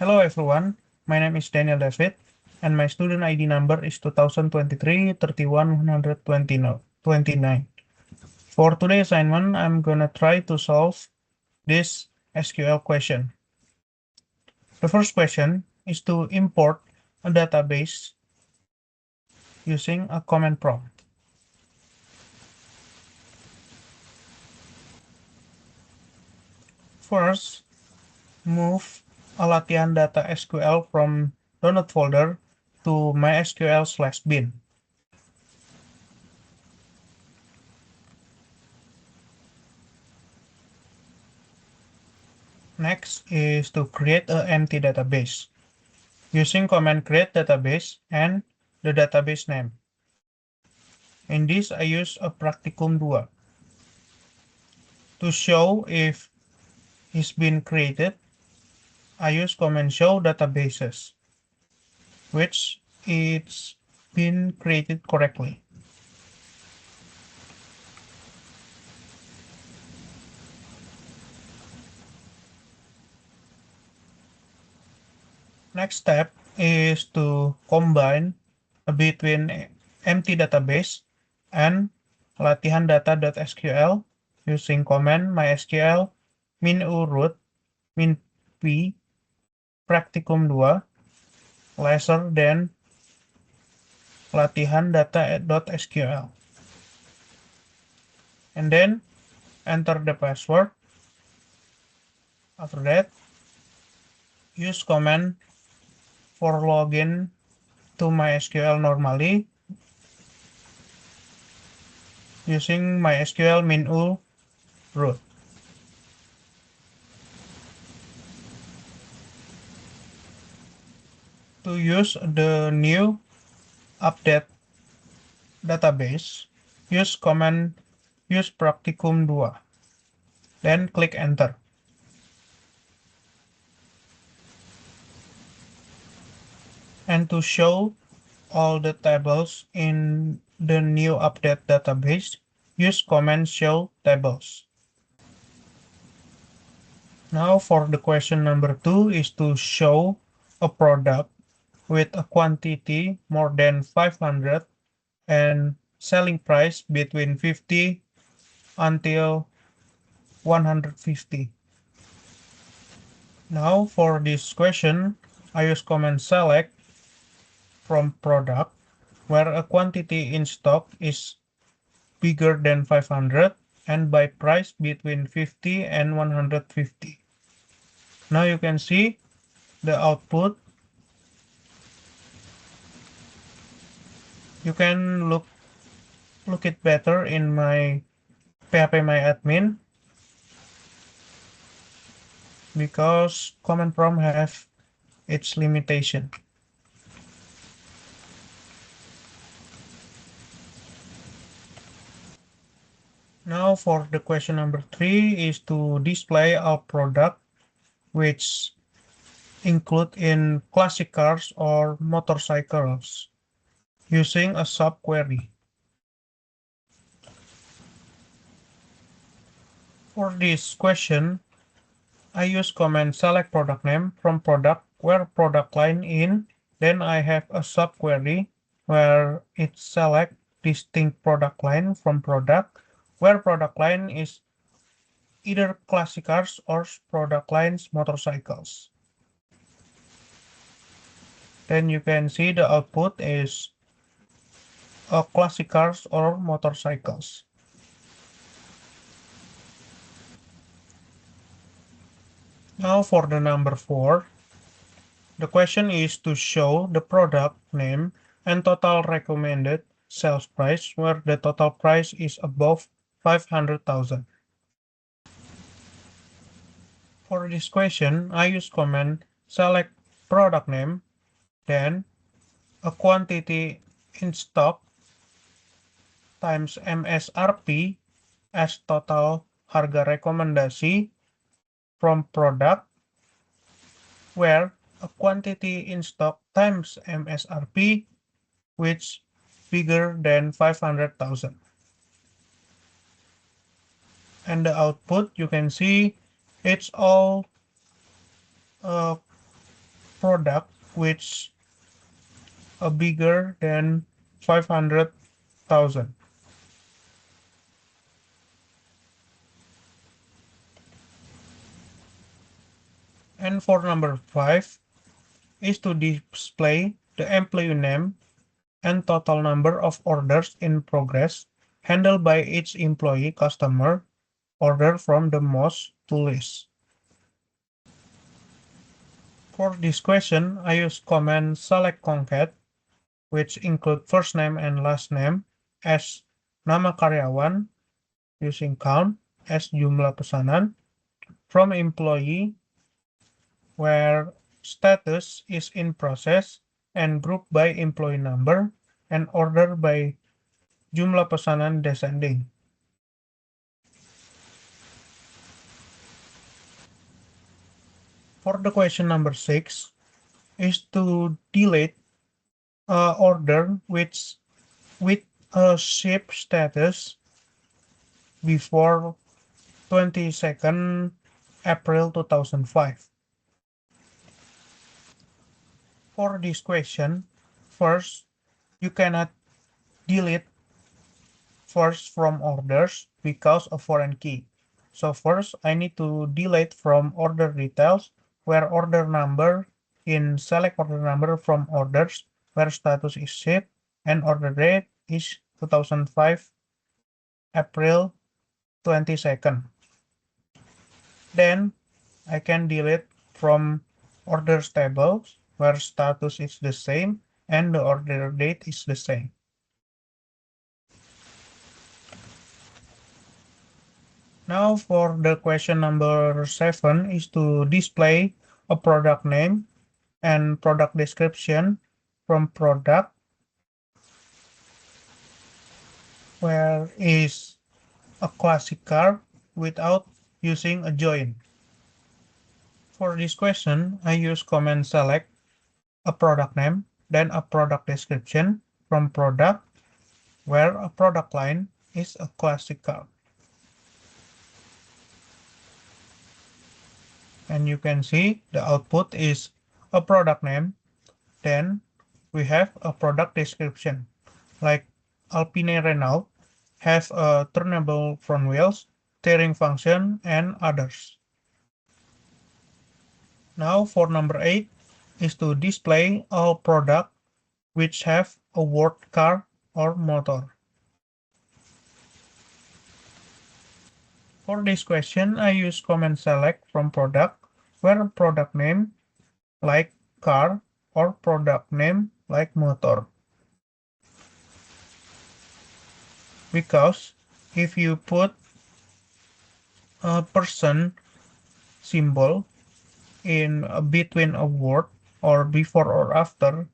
Hello everyone, my name is Daniel David, and my student ID number is 2023-31129. For today's assignment, I'm gonna try to solve this SQL question. The first question is to import a database using a command prompt. First, move a latihan data SQL from download folder to mysql/bin. Next is to create an empty database using command create database and the database name. In this, I use a practicum 2. To show if it's been created, I use command show databases, which it's been created correctly. Next step is to combine between empty database and latihan data.sql using command mysql min-u root min-p practicum 2 lesser than latihan data.sql. And then enter the password. After that, use command for login to MySQL normally using MySQL min-u root. To use the new update database, use command use practicum 2. Then click enter. And to show all the tables in the new update database, use command show tables. Now for the question number 2 is to show a product with a quantity more than 500 and selling price between 50 until 150. Now for this question, I use command select from product where a quantity in stock is bigger than 500 and by price between 50 and 150. Now you can see the output. You can look it better in my PHP-MyAdmin because command prompt have its limitation. Now for the question number 3 is to display our product which include in classic cars or motorcycles using a subquery. For this question, I use command select product name from product where product line in, then I have a subquery where it select distinct product line from product where product line is either classic cars or product lines motorcycles. Then you can see the output is classic cars or motorcycles. Now for the number 4, the question is to show the product name and total recommended sales price where the total price is above 500,000. For this question, I use command select product name, then a quantity in stock times MSRP as total harga rekomendasi from product where a quantity in stock times MSRP which bigger than 500,000. And the output you can see it's all product which are bigger than 500,000. And for number 5 is to display the employee name and total number of orders in progress handled by each employee customer order from the most to list. For this question, I use command select concat, which include first name and last name as nama karyawan using count as jumlah pesanan from employee where status is in process and group by employee number and order by jumlah pesanan descending. For the question number 6 is to delete order with a ship status before 22nd April 2005. For this question, first, you cannot delete first from orders because of foreign key. So first, I need to delete from order details where order number in select order number from orders where status is shipped and order date is 2005 April 22nd. Then I can delete from orders tables where status is the same and the order date is the same. Now for the question number 7 is to display a product name and product description from product where is a classic car without using a join. For this question, I use command select a product name, then a product description from product where a product line is a classic car. And you can see the output is a product name. Then we have a product description like Alpine Renault have a turnable front wheels, steering function, and others. Now for number 8 is to display all products which have a word car or motor. For this question, I use command select from product where product name like car or product name like motor. Because if you put a person symbol in between a word or before or after,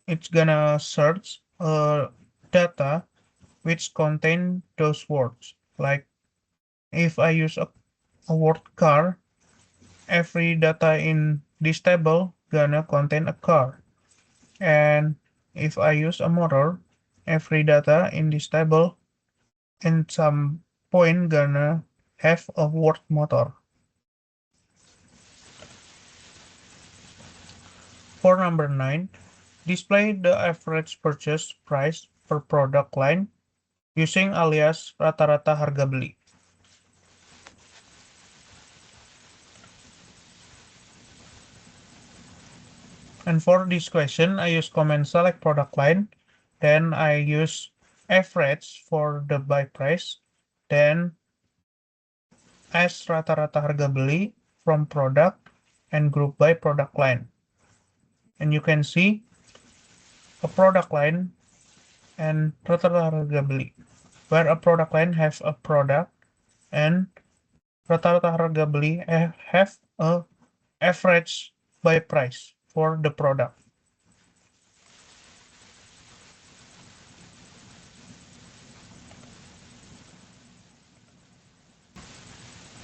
it's gonna search data which contain those words. Like if I use a word car, every data in this table gonna contain a car. And if I use a motor, every data in this table in some point gonna have a word motor. For number 9, display the average purchase price per product line using alias rata-rata harga beli. And for this question, I use command select product line, then I use average for the buy price, then as rata-rata harga beli from product and group by product line. And you can see a product line and rata-rata harga beli, where a product line has a product and rata-rata harga beli have a average buy price for the product.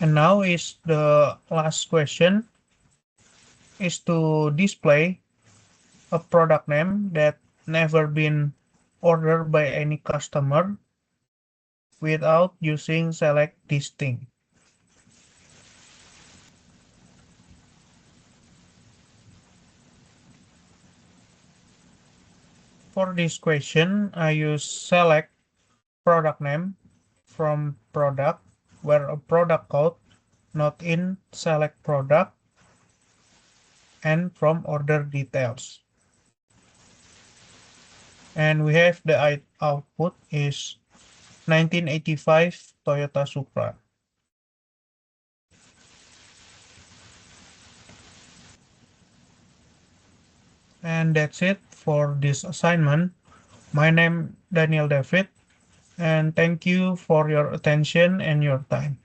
And now is the last question is to display a product name that never been ordered by any customer without using select this thing. For this question, I use select product name from product where a product code not in select product and from order details. And we have the output is 1985 Toyota Supra. And that's it for this assignment. My name Daniel David, and thank you for your attention and your time.